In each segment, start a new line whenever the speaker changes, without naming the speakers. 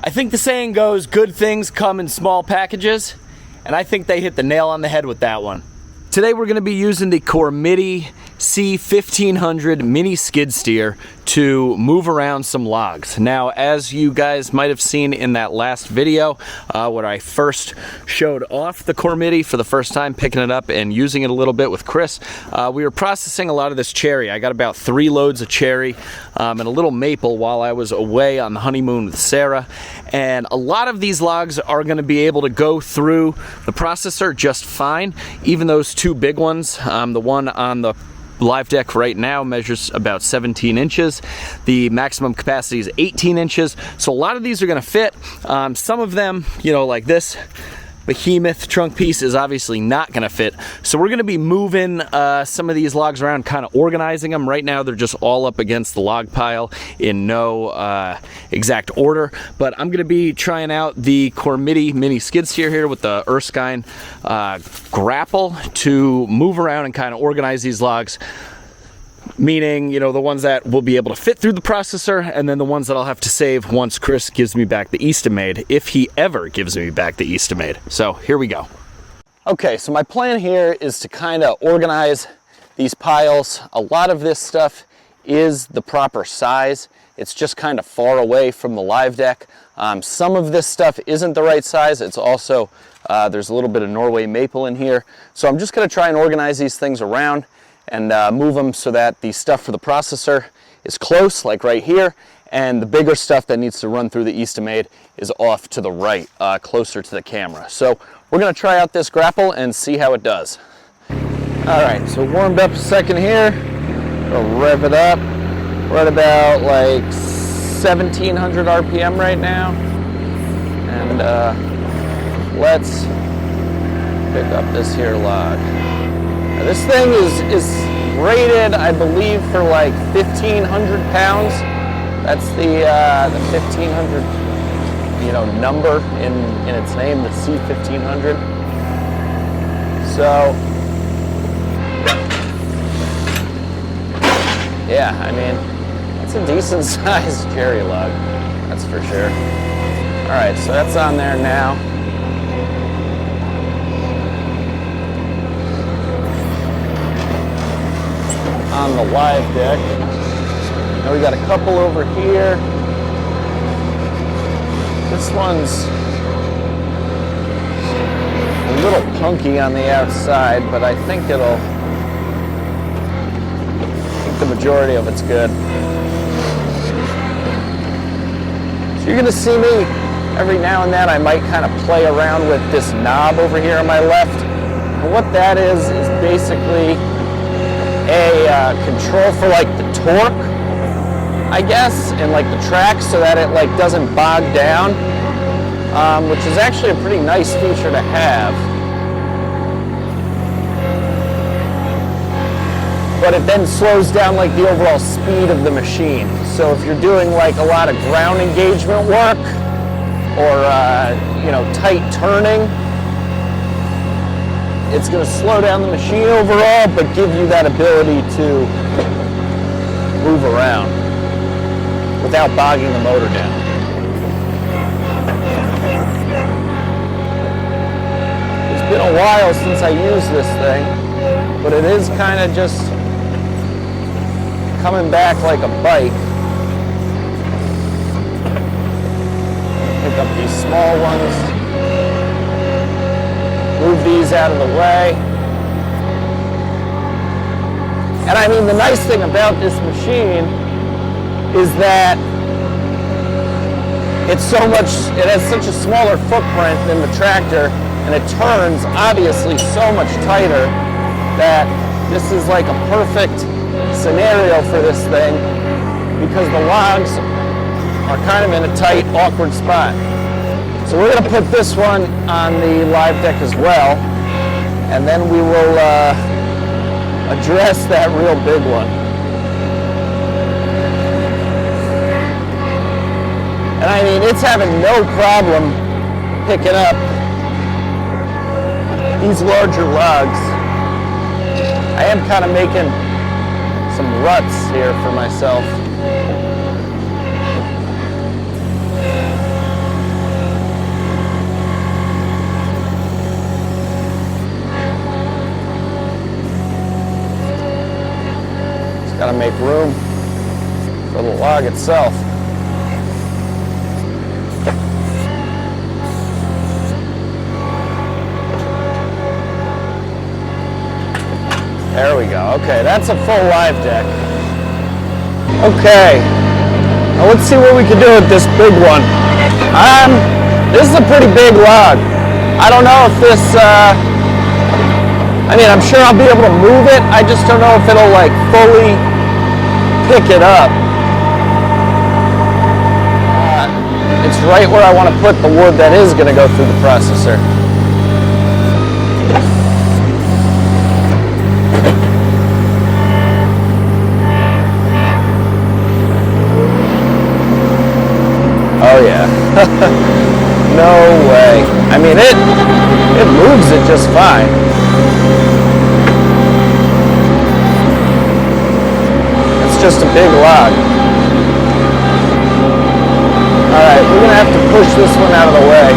I think the saying goes, good things come in small packages, and I think they hit the nail on the head with that one. Today we're going to be using the Cormidi C1500 mini skid steer to move around some logs. Now, as you guys might have seen in that last video where I first showed off the Cormidi for the first time, picking it up and using it a little bit with Chris, we were processing a lot of this cherry. I got about 3 loads of cherry and a little maple while I was away on the honeymoon with Sarah. And a lot of these logs are going to be able to go through the processor just fine. Even those 2 big ones, the one on the live deck right now measures about 17 inches. The maximum capacity is 18 inches. So a lot of these are going to fit. Some of them, you know, like this behemoth trunk piece is obviously not going to fit. So we're going to be moving some of these logs around, kind of organizing them. Right now they're just all up against the log pile in no exact order. But I'm going to be trying out the Cormidi mini skid steer here with the Erskine Grapple to move around and kind of organize these logs. Meaning, you know, the ones that will be able to fit through the processor, and then the ones that I'll have to save once Chris gives me back the EASTONMADE, if he ever gives me back the EASTONMADE. So here we go. Okay, so my plan here is to kind of organize these piles. A lot of this stuff is the proper size. It's just kind of far away from the live deck. Some of this stuff isn't the right size. It's also, there's a little bit of Norway maple in here. So I'm just gonna try and organize these things around and move them so that the stuff for the processor is close, like right here, and the bigger stuff that needs to run through the EASTONMADE is off to the right, closer to the camera. So we're gonna try out this Grapple and see how it does. All right, so warmed up a second here. I'll rev it up. We're at about like 1700 RPM right now. And let's pick up this here log. Now, this thing is rated, I believe, for like 1,500 pounds. That's the 1,500, you know, number in its name, the C1500. So, yeah, I mean, it's a decent sized cherry log, that's for sure. All right, so that's on there now. On the live deck. Now we got a couple over here. This one's a little punky on the outside, but I think the majority of it's good. So you're gonna see me every now and then, I might kind of play around with this knob over here on my left. And what that is basically a control for like the torque, I guess, and like the track, so that it like doesn't bog down, which is actually a pretty nice feature to have. But it then slows down like the overall speed of the machine. So if you're doing like a lot of ground engagement work or you know, tight turning, it's going to slow down the machine overall, but give you that ability to move around without bogging the motor down. It's been a while since I used this thing, but it is kind of just coming back like a bike. Pick up these small ones. Move these out of the way. And I mean, the nice thing about this machine is that it has such a smaller footprint than the tractor, and it turns obviously so much tighter that this is like a perfect scenario for this thing, because the logs are kind of in a tight, awkward spot. So we're going to put this one on the live deck as well, and then we will address that real big one. And I mean, it's having no problem picking up these larger logs. I am kind of making some ruts here for myself.
make room for the log itself. There we go. Okay, that's a full live deck. Okay, now let's see what we can do with this big one. This is a pretty big log. I don't know if this, I mean, I'm sure I'll be able to move it. I just don't know if it'll like fully pick it up. It's right where I want to put the wood that is going to go through the processor. Oh yeah. No way. I mean, it moves it just fine. It's just a big log. Alright, we're gonna have to push this one out of the way.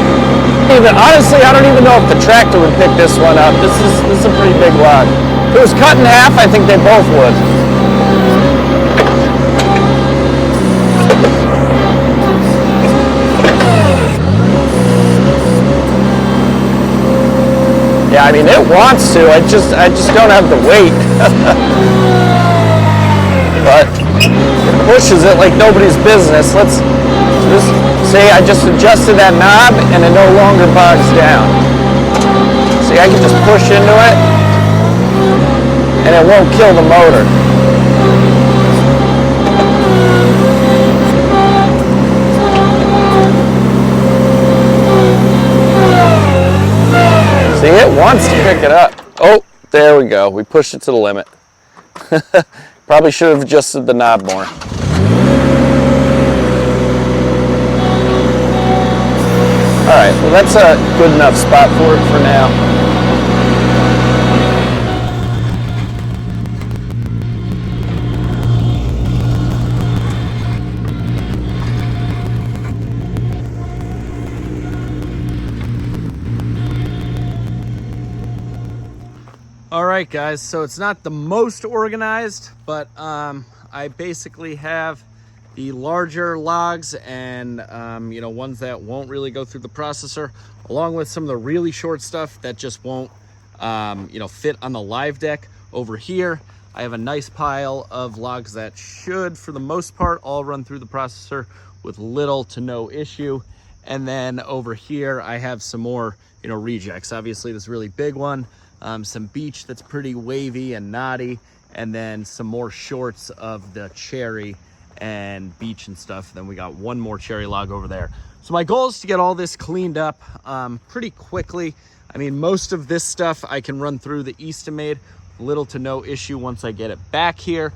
Honestly, I don't even know if the tractor would pick this one up. This is a pretty big log. If it was cut in half, I think they both would. Yeah, I mean, it wants to. I just don't have the weight. But it pushes it like nobody's business. Let's just see. I just adjusted that knob, and it no longer bogs down. See, I can just push into it, and it won't kill the motor. See, it wants to pick it up. Oh, there we go. We pushed it to the limit. Probably should have adjusted the knob more. All right, well, that's a good enough spot for it for now.
Alright guys, so it's not the most organized, but I basically have the larger logs and you know, ones that won't really go through the processor, along with some of the really short stuff that just won't you know, fit on the live deck. Over here I have a nice pile of logs that should, for the most part, all run through the processor with little to no issue. And then over here I have some more, you know, rejects. Obviously this really big one, some beech that's pretty wavy and knotty, and then some more shorts of the cherry and beech and stuff. Then we got one more cherry log over there. So my goal is to get all this cleaned up pretty quickly. I mean, most of this stuff I can run through the EASTONMADE, little to no issue once I get it back here.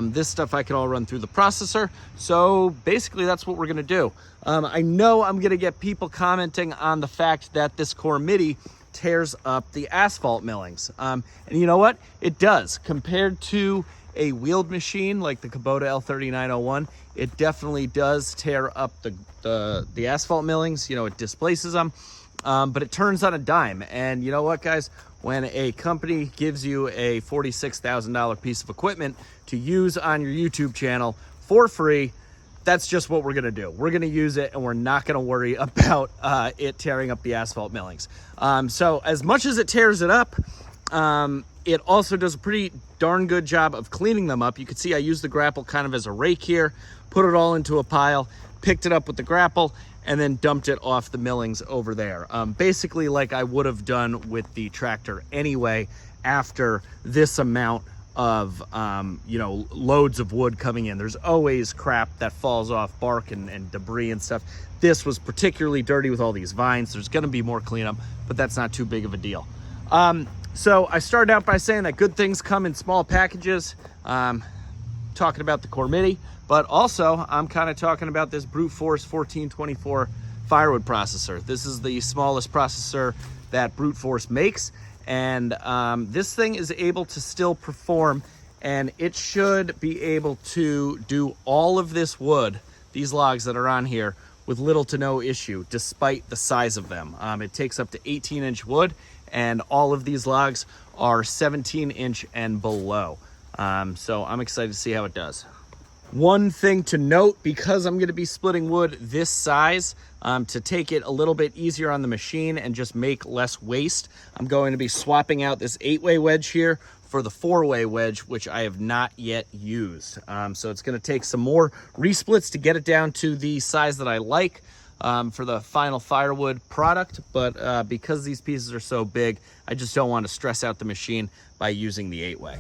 This stuff I can all run through the processor. So basically that's what we're gonna do. I know I'm gonna get people commenting on the fact that this Cormidi tears up the asphalt millings. And you know what? It does. Compared to a wheeled machine like the Kubota L3901, it definitely does tear up the asphalt millings. You know, it displaces them, but it turns on a dime. And you know what, guys? When a company gives you a $46,000 piece of equipment to use on your YouTube channel for free, that's just what we're gonna do. We're gonna use it, and we're not gonna worry about it tearing up the asphalt millings. So as much as it tears it up, it also does a pretty darn good job of cleaning them up. You can see I used the Grapple kind of as a rake here, put it all into a pile, picked it up with the Grapple, and then dumped it off the millings over there. Basically like I would have done with the tractor anyway, after this amount of you know, loads of wood coming in. There's always crap that falls off, bark and debris and stuff. This was particularly dirty with all these vines. There's gonna be more cleanup, but that's not too big of a deal. So I started out by saying that good things come in small packages, talking about the Cormidi, but also I'm kind of talking about this brute force 1424 Firewood processor. This is the smallest processor that brute force makes. And this thing is able to still perform, and it should be able to do all of this wood, these logs that are on here, with little to no issue, despite the size of them. It takes up to 18-inch wood, and all of these logs are 17-inch and below. So I'm excited to see how it does. One thing to note, because I'm going to be splitting wood this size, to take it a little bit easier on the machine and just make less waste, I'm going to be swapping out this 8-way wedge here for the 4-way wedge, which I have not yet used. So it's going to take some more resplits to get it down to the size that I like for the final Firewood product. But because these pieces are so big, I just don't want to stress out the machine by using the 8-way.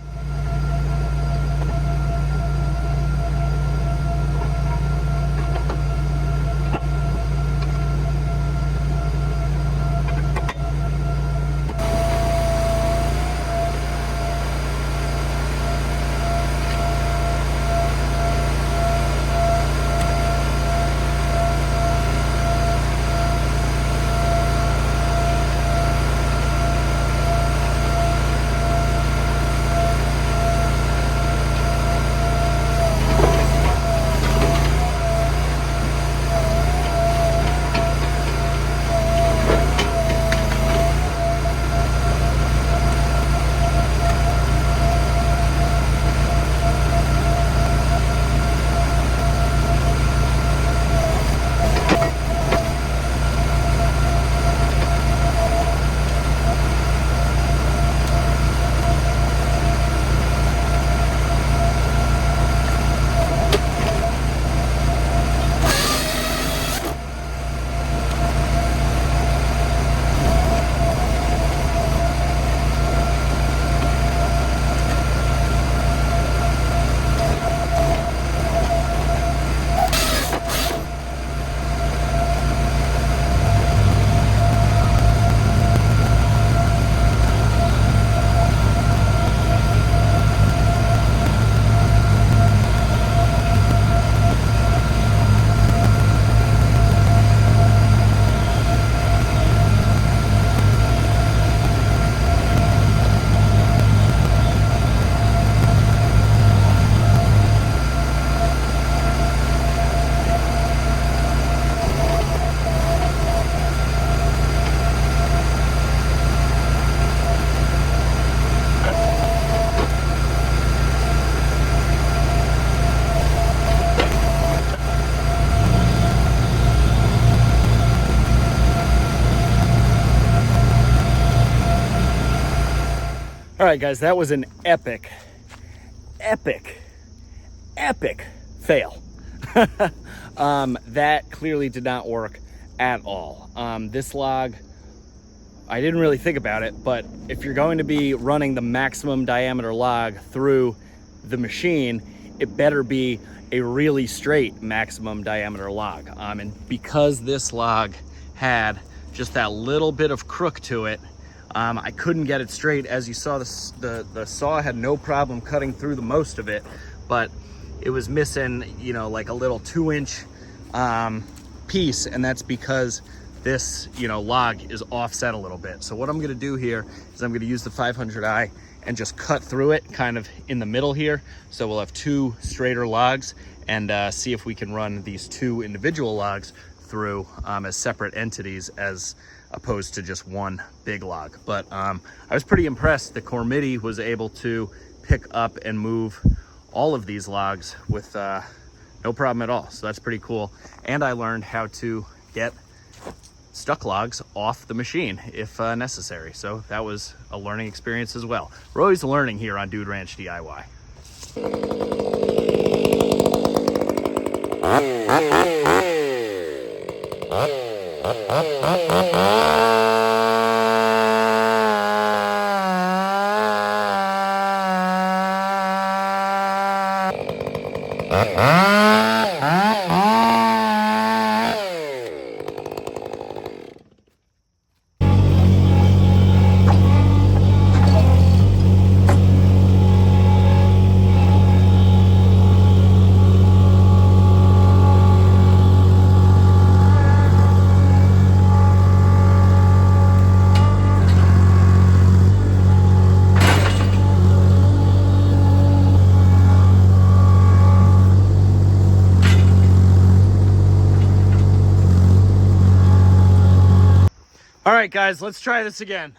All right, guys, that was an epic fail. That clearly did not work at all. This log, I didn't really think about it, but if you're going to be running the maximum diameter log through the machine, it better be a really straight maximum diameter log. And because this log had just that little bit of crook to it, I couldn't get it straight. As you saw, the saw had no problem cutting through the most of it, but it was missing, you know, like a little 2-inch piece, and that's because this, you know, log is offset a little bit. So what I'm gonna do here is I'm gonna use the 500i and just cut through it kind of in the middle here. So we'll have 2 straighter logs, and see if we can run these 2 individual logs through as separate entities as opposed to just one big log. But I was pretty impressed that Cormidi was able to pick up and move all of these logs with no problem at all. So that's pretty cool. And I learned how to get stuck logs off the machine if necessary. So that was a learning experience as well. We're always learning here on Dude Ranch DIY. All right, guys, let's try this again.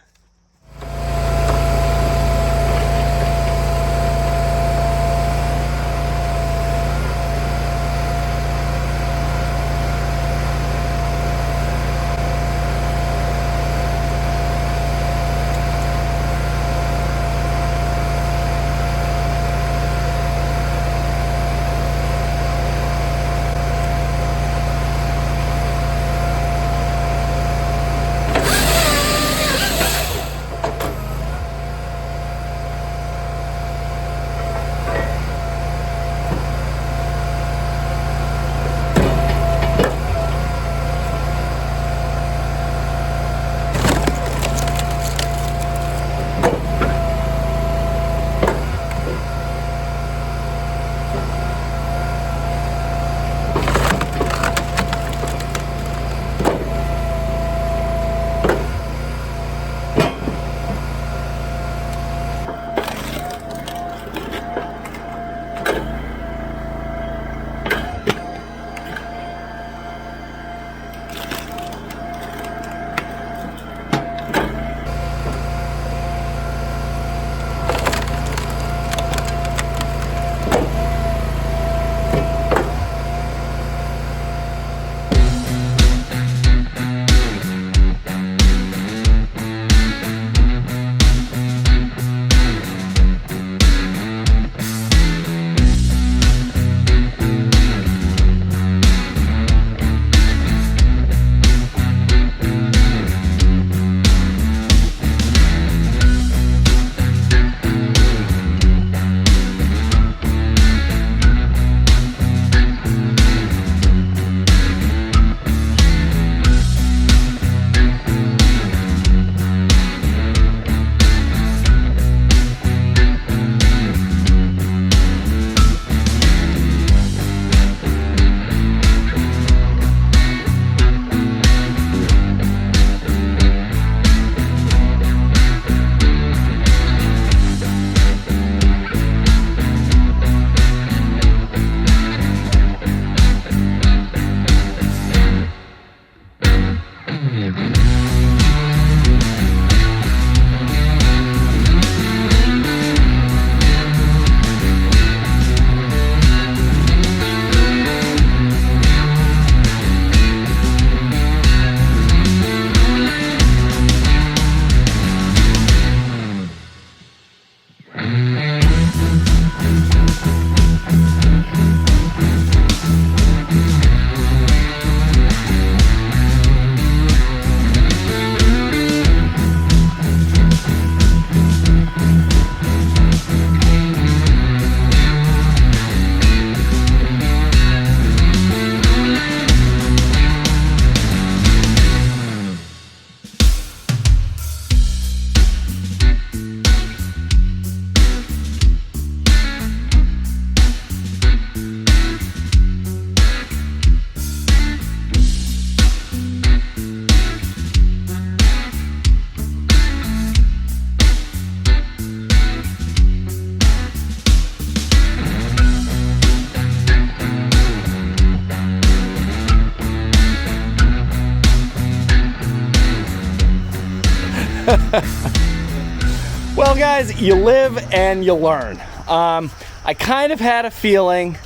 Well, guys, you live and you learn. I kind of had a feeling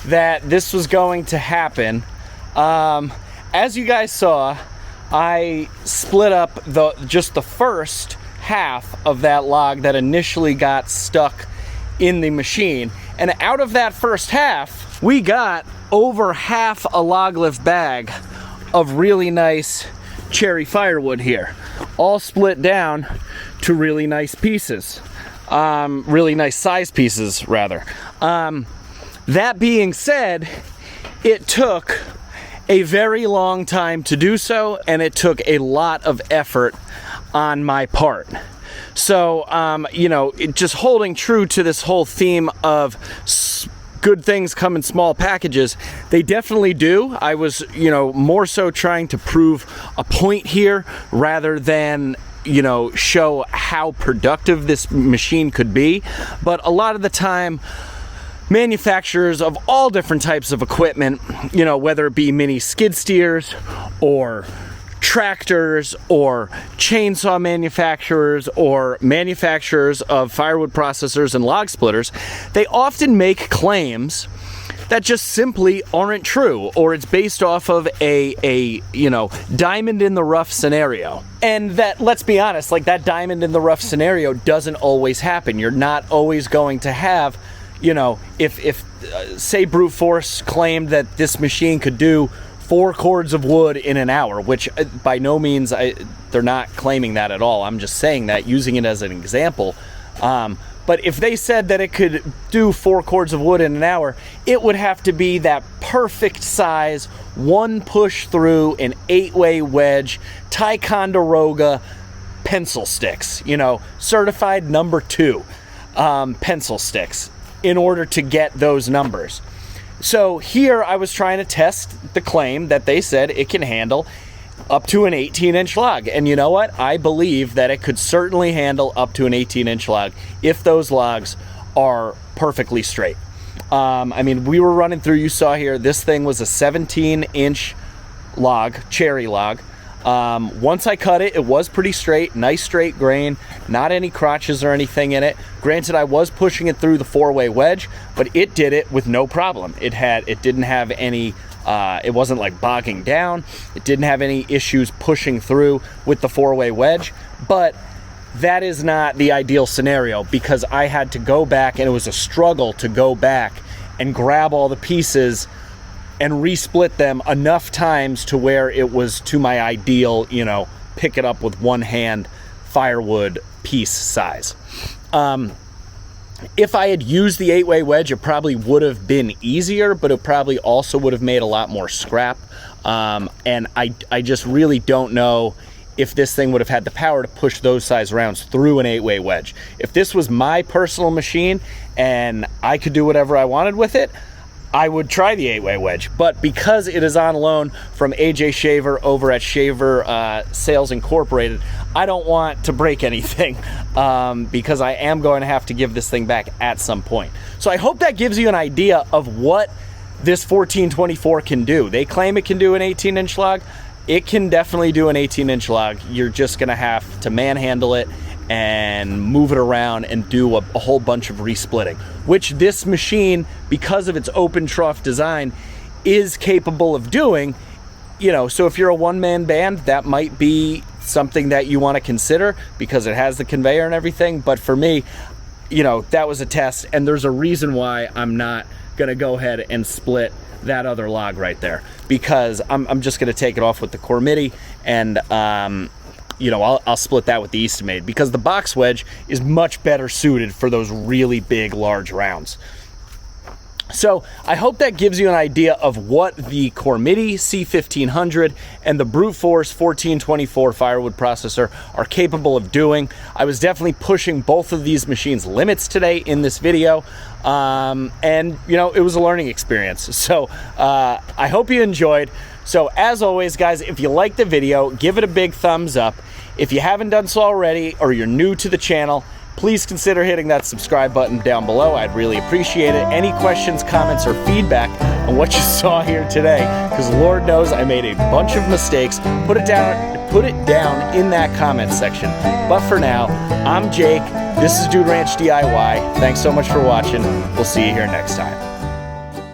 that this was going to happen. As you guys saw, I split up just the first half of that log that initially got stuck in the machine. And out of that first half, we got over half a log lift bag of really nice cherry firewood here, all split down to really nice pieces, really nice size pieces rather. That being said, it took a very long time to do so, and it took a lot of effort on my part. So, you know, just holding true to this whole theme of good things come in small packages, they definitely do. I was, you know, more so trying to prove a point here rather than, you know, show how productive this machine could be. But a lot of the time, manufacturers of all different types of equipment, you know, whether it be mini skid steers or tractors or chainsaw manufacturers or manufacturers of firewood processors and log splitters, they often make claims that just simply aren't true, or it's based off of a you know, diamond in the rough scenario. And that, let's be honest, like that diamond in the rough scenario doesn't always happen. You're not always going to have, you know, if say brute force claimed that this machine could do 4 cords of wood in an hour, which by no means they're not claiming that at all. I'm just saying that, using it as an example. But if they said that it could do 4 cords of wood in an hour, it would have to be that perfect size, one push through, an 8-way wedge, Ticonderoga pencil sticks, you know, certified number 2 pencil sticks in order to get those numbers. So here I was trying to test the claim that they said it can handle up to an 18-inch log. And you know what? I believe that it could certainly handle up to an 18-inch log if those logs are perfectly straight. I mean, we were running through, you saw here, this thing was a 17-inch log, cherry log. Once I cut it, it was pretty straight, nice straight grain, not any crotches or anything in it. Granted, I was pushing it through the 4-way wedge, but it did it with no problem. It didn't have any, it wasn't like bogging down. It didn't have any issues pushing through with the 4-way wedge, but that is not the ideal scenario, because I had to go back, and it was a struggle to go back and grab all the pieces and resplit them enough times to where it was to my ideal, you know, pick it up with one hand firewood piece size. If I had used the 8-way wedge, it probably would have been easier, but it probably also would have made a lot more scrap. And I just really don't know if this thing would have had the power to push those size rounds through an 8-way wedge. If this was my personal machine and I could do whatever I wanted with it, I would try the 8-way wedge. But because it is on loan from AJ Shaver over at Shaver Sales Incorporated, I don't want to break anything because I am going to have to give this thing back at some point. So I hope that gives you an idea of what this 1424 can do. They claim it can do an 18-inch log. It can definitely do an 18-inch log. You're just going to have to manhandle it and move it around and do a whole bunch of resplitting, which this machine, because of its open trough design, is capable of doing. You know, so if you're a one-man band, that might be something that you want to consider because it has the conveyor and everything. But for me, you know, that was a test, and there's a reason why I'm not gonna go ahead and split that other log right there, because I'm just gonna take it off with the Cormidi, and you know, I'll split that with the EASTONMADE, because the box wedge is much better suited for those really big, large rounds. So I hope that gives you an idea of what the Cormidi C1500 and the Brute Force 1424 firewood processor are capable of doing. I was definitely pushing both of these machines' limits today in this video, and you know, it was a learning experience. So I hope you enjoyed. So as always, guys, if you liked the video, give it a big thumbs up. If you haven't done so already, or you're new to the channel, please consider hitting that subscribe button down below. I'd really appreciate it. Any questions, comments, or feedback on what you saw here today, because Lord knows I made a bunch of mistakes. Put it put it down in that comment section. But for now, I'm Jake. This is Dude Ranch DIY. Thanks so much for watching. We'll see you here next time.